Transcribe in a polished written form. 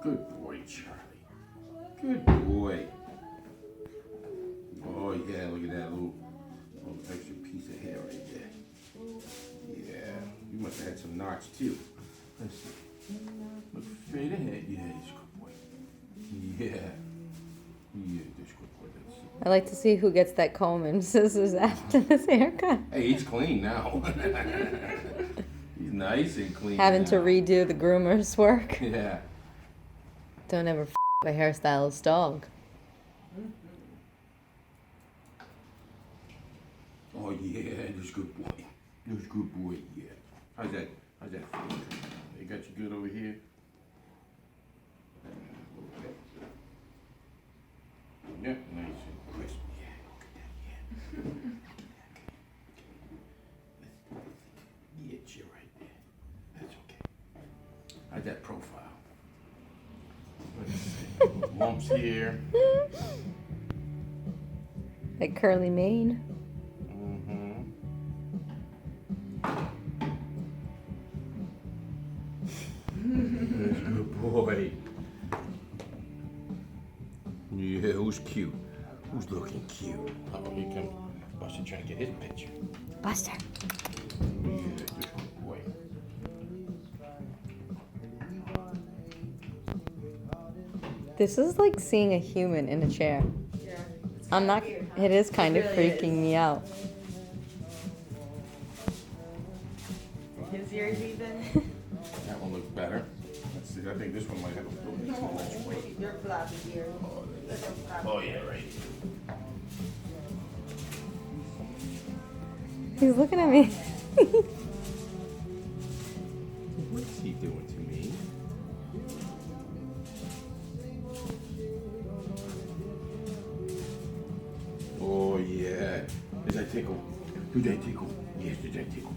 Good boy, Charlie. Good boy. Oh yeah, look at that little extra piece of hair right there. Yeah, you must have had some knots too. Let's see. Look straight ahead. Yeah, he's a good boy. Yeah. Yeah, that's a good boy. Let's see. I like to see who gets that comb and scissors after this haircut. Hey, he's clean now. He's nice and clean. Having to now. redo the groomer's work. Yeah. Don't ever a hairstylist dog. Oh yeah, that's a good boy. That's a good boy. Yeah. How's that? How's that feel? They got you good over here. Okay. Yeah, nice and crisp. Yeah, look at that. Yeah. Get you right there. That's okay. How's that profile? Let's see. Lumps here. That curly mane. That's a good boy. Yeah, who's cute? Who's looking cute? Oh, here comes Buster trying to get his picture. Buster. Yeah, that's a good boy. This is like seeing a human in a chair. Yeah. I'm not. It is kind of freaking me out. His ears even. That one looks better. Let's see. I think this one might have a little bit too much weight. Your floppy ears. Oh yeah, right. He's looking at me. What's he doing to me? Oh yeah. Does that tickle? Do that tickle? Yes, does that tickle?